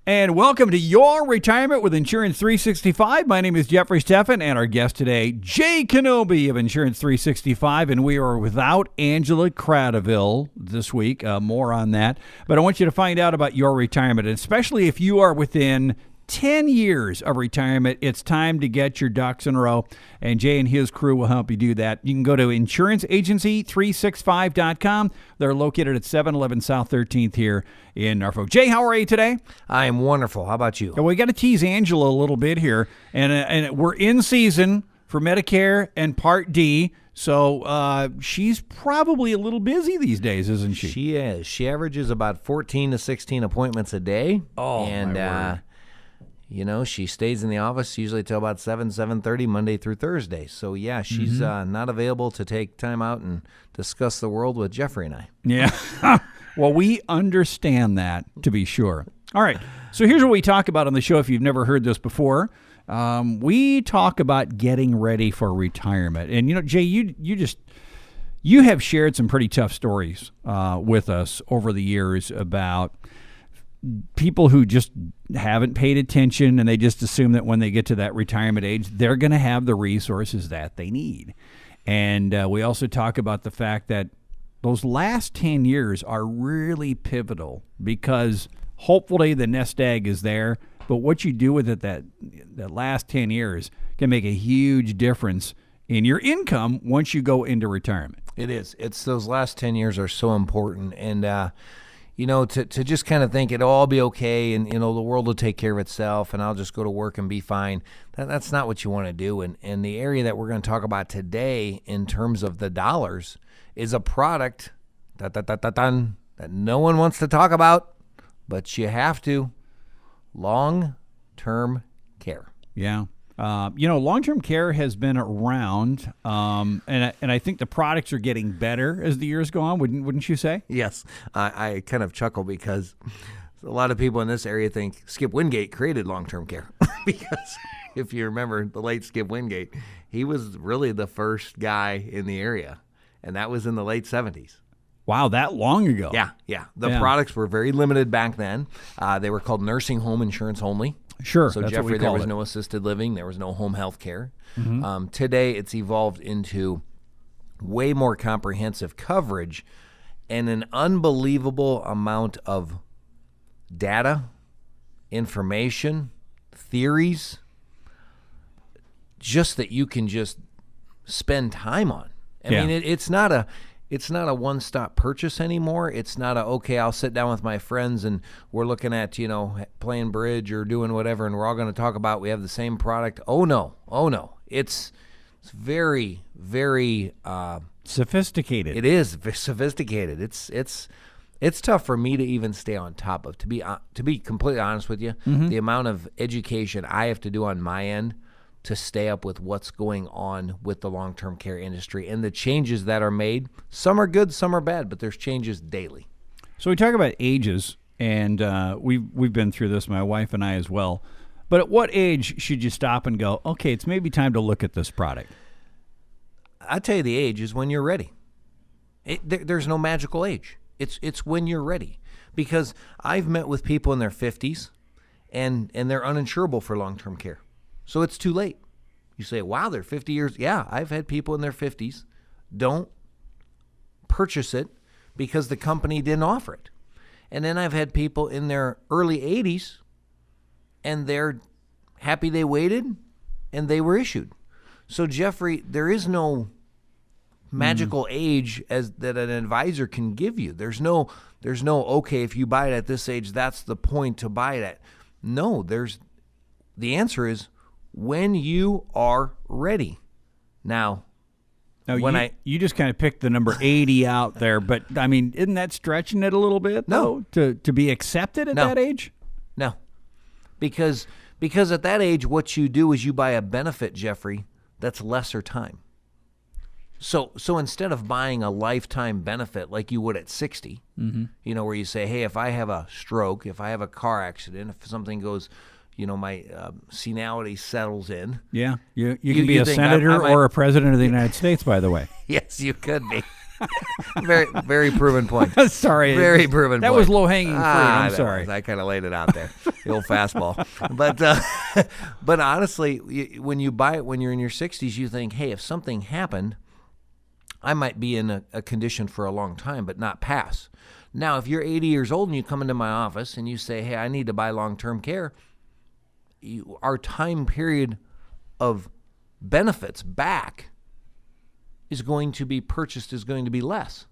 And welcome to Your Retirement with Insurance 365. My name is Jeffrey Steffen, and our guest today, Jay Kenobi of Insurance 365. And we are without Angela Cradaville this week. More on that. But I want you to find out about your retirement, and especially if you are within 10 years of retirement, it's time to get your ducks in a row, and Jay and his crew will help you do that. You can go to insuranceagency365.com. They're located at 711 South 13th here in Norfolk. Jay, how are you today? I am wonderful. How about you? Well, we got to tease Angela a little bit here, and we're in season for Medicare and Part D. So she's probably a little busy these days, isn't she? She is. She averages about 14 to 16 appointments a day. Oh, and my word. You know, she stays in the office usually till about 7:30 Monday through Thursday. So, yeah, she's not available to take time out and discuss the world with Jeffrey and I. Yeah. Well, we understand that, to be sure. All right. So here's what we talk about on the show if you've never heard this before. We talk about getting ready for retirement. And, you know, Jay, you have shared some pretty tough stories with us over the years about people who just haven't paid attention, and they just assume that when they get to that retirement age, they're going to have the resources that they need. And we also talk about the fact that those last 10 years are really pivotal, because hopefully the nest egg is there, but what you do with it that last 10 years can make a huge difference in your income once you go into retirement. It is. It's those last 10 years are so important. And, you know, to just kind of think it'll all be okay and, you know, the world will take care of itself and I'll just go to work and be fine. That's not what you want to do. And the area that we're going to talk about today in terms of the dollars is a product that no one wants to talk about, but you have to. Long-term care. Yeah. You know, long-term care has been around, and I think the products are getting better as the years go on. Wouldn't you say? Yes. I kind of chuckle because a lot of people in this area think Skip Wingate created long-term care because if you remember the late Skip Wingate, he was really the first guy in the area, and that was in the late 70s. Wow, that long ago. Yeah. The products were very limited back then. They were called nursing home insurance only. Sure. So, Jeffrey, there was no assisted living. There was no home health care. Mm-hmm. Today, it's evolved into way more comprehensive coverage and an unbelievable amount of data, information, theories, just that you can just spend time on. I mean, it's not a one-stop purchase anymore. It's not okay, I'll sit down with my friends and we're looking at, you know, playing bridge or doing whatever, and we're all going to talk about we have the same product. Oh, no. It's very, very sophisticated. It is sophisticated. It's tough for me to even stay on top of. To be completely honest with you, the amount of education I have to do on my end to stay up with what's going on with the long-term care industry and the changes that are made. Some are good, some are bad, but there's changes daily. So we talk about ages, and we've been through this, my wife and I as well. But at what age should you stop and go, okay, it's maybe time to look at this product? I tell you, the age is when you're ready. There's no magical age. It's when you're ready. Because I've met with people in their 50s, and they're uninsurable for long-term care. So it's too late. You say, wow, they're 50 years. Yeah, I've had people in their 50s don't purchase it because the company didn't offer it. And then I've had people in their early 80s, and they're happy they waited, and they were issued. So, Jeffrey, there is no magical age as that an advisor can give you. There's no, okay, if you buy it at this age, that's the point to buy it at. No, the answer is, when you are ready. Now when you just kind of picked the number 80 out there, but I mean, isn't that stretching it a little bit? No. To be accepted at that age? No. Because at that age, what you do is you buy a benefit, Jeffrey, that's lesser time. So instead of buying a lifetime benefit like you would at 60, you know, where you say, hey, if I have a stroke, if I have a car accident, if something goes, you know, my senility settles in. Yeah, you can be a senator or a president of the United States, by the way. Yes, you could be. Very, very proven point. Sorry. Very proven That point. was low-hanging fruit. I'm that sorry. was. I kind of laid it out there. The old fastball. But honestly, when you buy it when you're in your 60s, you think, hey, if something happened, I might be in a condition for a long time, but not pass. Now, if you're 80 years old and you come into my office and you say, hey, I need to buy long-term care, our time period of benefits back is going to be purchased, is going to be less.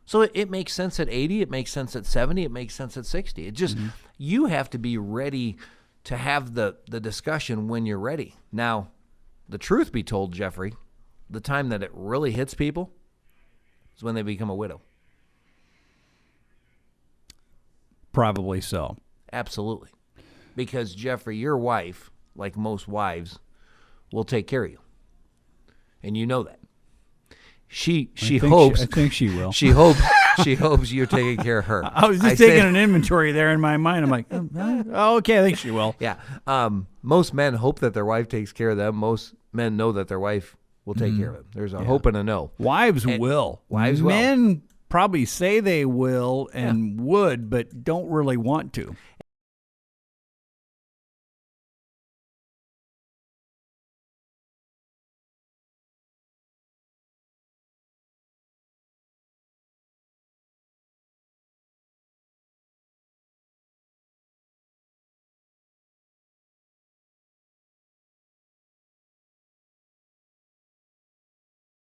So it makes sense at 80, it makes sense at 70, it makes sense at 60. It just, you have to be ready to have the discussion when you're ready. Now, the truth be told, Jeffrey, the time that it really hits people is when they become a widow. Probably so. Absolutely. Because, Jeffrey, your wife, like most wives, will take care of you. And you know that. She hopes. I think she will. She hopes you're taking care of her. I was just taking an inventory there in my mind. I'm like, oh, okay, I think she will. Yeah. Most men hope that their wife takes care of them. Most men know that their wife will take care of them. There's a hope and a no. Wives will. Wives will. Men probably say they will and would, but don't really want to.